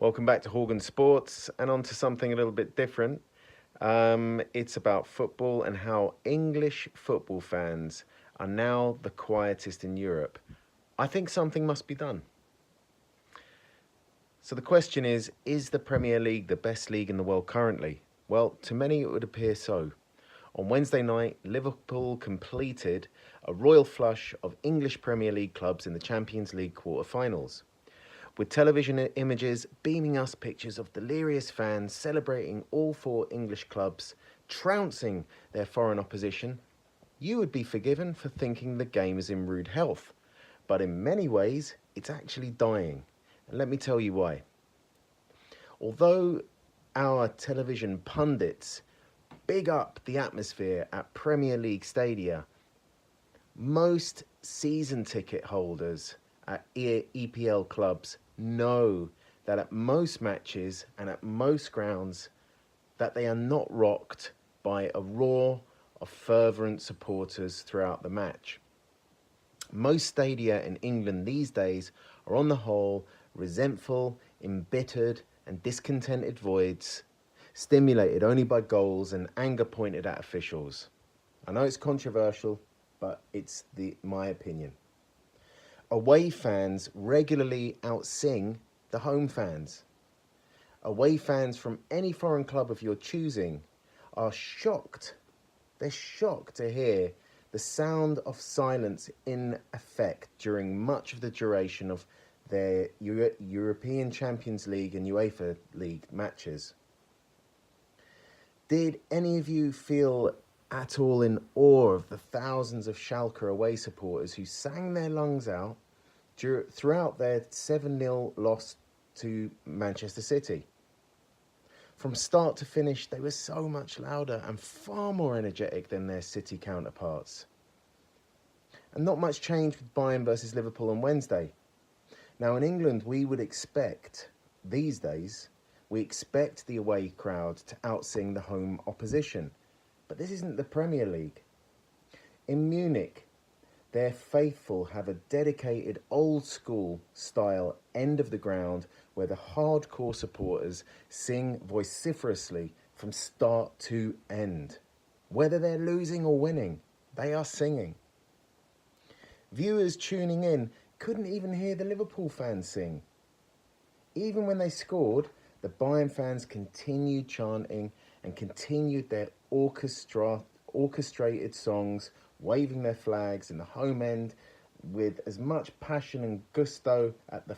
Welcome back to Horgan Sports and on to something a little bit different. It's about football and how English football fans are now the quietest in Europe. I think something must be done. So the question is the Premier League the best league in the world currently? Well, to many it would appear so. On Wednesday night, Liverpool completed a royal flush of English Premier League clubs in the Champions League quarter-finals, with television images beaming us pictures of delirious fans celebrating all four English clubs, trouncing their foreign opposition. You would be forgiven for thinking the game is in rude health, but in many ways, it's actually dying. And let me tell you why. Although our television pundits big up the atmosphere at Premier League stadia, most season ticket holders at EPL clubs know that at most matches and at most grounds that they are not rocked by a roar of fervent supporters throughout the match. Most stadia in England these days are on the whole resentful, embittered and discontented voids, stimulated only by goals and anger pointed at officials. I know it's controversial, but it's my opinion. Away fans regularly outsing the home fans. Away fans from any foreign club of your choosing are shocked. They're shocked to hear the sound of silence in effect during much of the duration of their European Champions League and UEFA League matches. Did any of you feel at all in awe of the thousands of Schalke away supporters who sang their lungs out throughout their 7-0 loss to Manchester City? From start to finish, they were so much louder and far more energetic than their City counterparts. And not much changed with Bayern versus Liverpool on Wednesday. Now in England, we would expect, these days, we expect the away crowd to outsing the home opposition. But this isn't the Premier League. In Munich, their faithful have a dedicated old-school style end of the ground where the hardcore supporters sing vociferously from start to end. Whether they're losing or winning, they are singing. Viewers tuning in couldn't even hear the Liverpool fans sing. Even when they scored, the Bayern fans continued chanting and continued their orchestrated songs, waving their flags in the home end with as much passion and gusto at the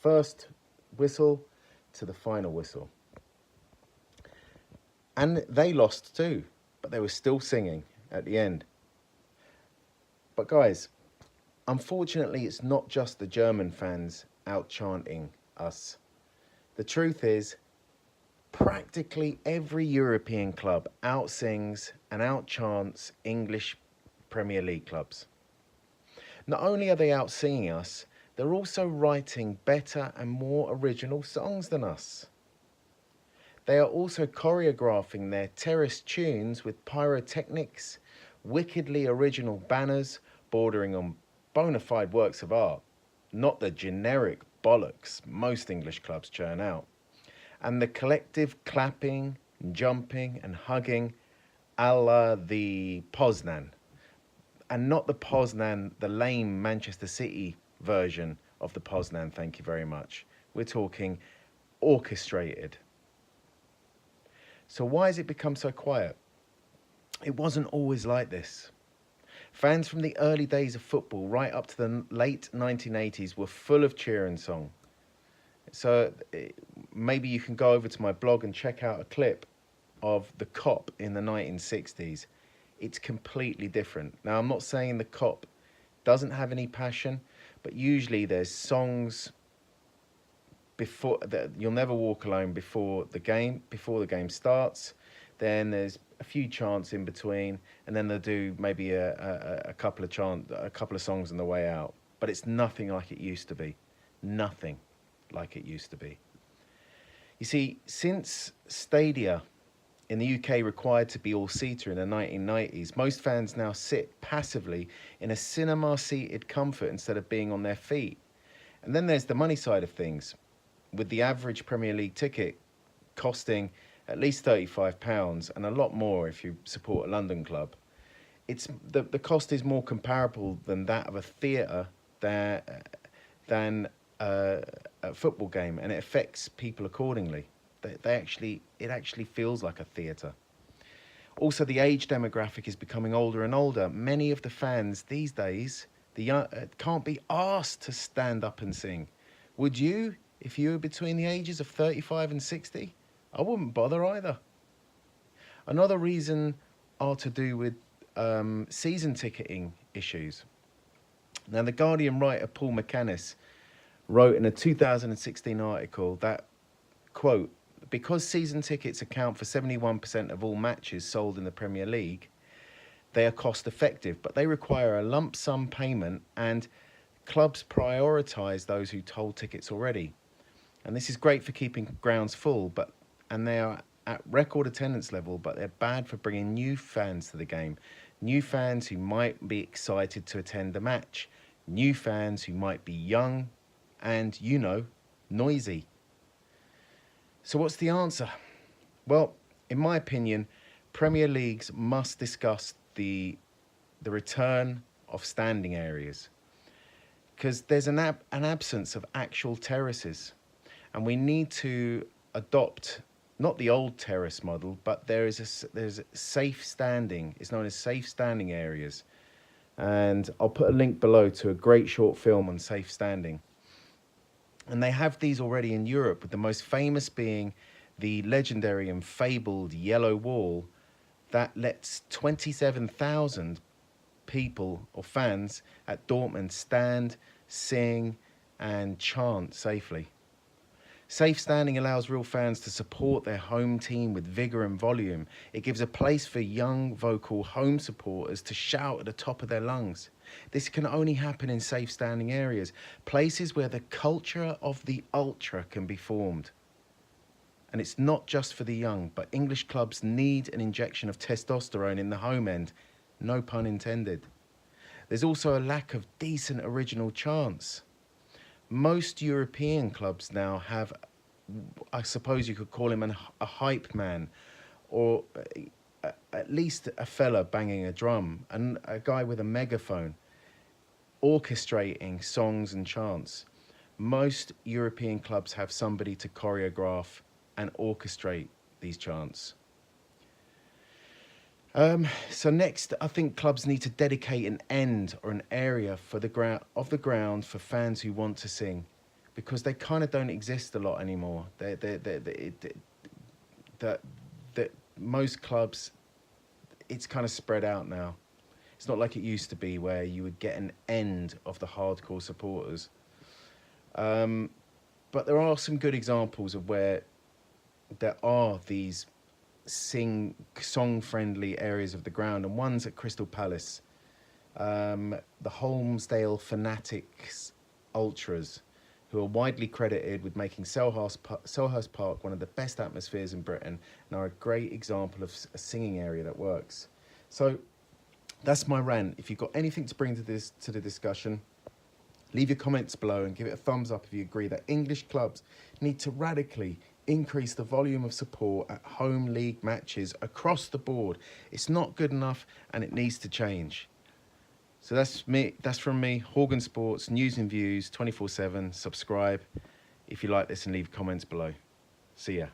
first whistle to the final whistle. And they lost too, but they were still singing at the end. But guys, unfortunately, it's not just the German fans out chanting us. The truth is, practically every European club outsings and outchants English Premier League clubs. Not only are they outsinging us, they're also writing better and more original songs than us. They are also choreographing their terrace tunes with pyrotechnics, wickedly original banners bordering on bona fide works of art, not the generic bollocks most English clubs churn out. And the collective clapping, jumping and hugging a la the Poznan. And not the Poznan, the lame Manchester City version of the Poznan, thank you very much. We're talking orchestrated. So why has it become so quiet? It wasn't always like this. Fans from the early days of football right up to the late 1980s were full of cheer and song. So maybe you can go over to my blog and check out a clip of the Cop in the 1960s. It's completely different. Now, I'm not saying the Cop doesn't have any passion, but usually there's songs before that. You'll never walk alone before the game starts. Then there's a few chants in between, and then they'll do maybe a couple of songs on the way out. But it's nothing like it used to be. Nothing like it used to be. You see, since stadia in the UK required to be all-seater in the 1990s, most fans now sit passively in a cinema-seated comfort instead of being on their feet. And then there's the money side of things. with the average Premier League ticket costing at least £35 and a lot more if you support a London club. It's the cost is more comparable than that of a theatre than a football game, and it affects people accordingly. It actually feels like a theatre. Also, the age demographic is becoming older and older. Many of the fans these days, the young, can't be asked to stand up and sing. Would you, if you were between the ages of 35 and 60? I wouldn't bother either. Another reason are to do with season ticketing issues. Now, the Guardian writer Paul McCannis wrote in a 2016 article that, quote, because season tickets account for 71% of all matches sold in the Premier League, they are cost effective, but they require a lump sum payment, and clubs prioritise those who hold tickets already. And this is great for keeping grounds full, and they are at record attendance level, but they're bad for bringing new fans to the game. New fans who might be excited to attend the match. New fans who might be young and, noisy. So what's the answer? Well, in my opinion, Premier Leagues must discuss the return of standing areas, because there's an absence of actual terraces, and we need to adopt not the old terrace model, but there's a safe standing. It's known as safe standing areas, and I'll put a link below to a great short film on safe standing. And they have these already in Europe, with the most famous being the legendary and fabled Yellow Wall that lets 27,000 people or fans at Dortmund stand, sing and chant safely. Safe standing allows real fans to support their home team with vigour and volume. It gives a place for young, vocal home supporters to shout at the top of their lungs. This can only happen in safe standing areas, places where the culture of the ultra can be formed. And it's not just for the young, but English clubs need an injection of testosterone in the home end, no pun intended. There's also a lack of decent original chants. Most European clubs now have, I suppose you could call him a hype man, or at least a fella banging a drum, and a guy with a megaphone orchestrating songs and chants. Most European clubs have somebody to choreograph and orchestrate these chants. So next, I think clubs need to dedicate an end or an area for the ground for fans who want to sing, because they kind of don't exist a lot anymore. Most clubs, it's kind of spread out now. It's not like it used to be, where you would get an end of the hardcore supporters. But there are some good examples of where there are these song-friendly areas of the ground, and one's at Crystal Palace. The Holmesdale Fanatics Ultras, who are widely credited with making Selhurst Park one of the best atmospheres in Britain, and are a great example of a singing area that works. So that's my rant. If you've got anything to bring to the discussion, leave your comments below and give it a thumbs up if you agree that English clubs need to radically increase the volume of support at home league matches across the board. It's not good enough, and it needs to change. So that's from me, Horgan Sports, news and views 24/7. Subscribe if you like this and leave comments below. See ya.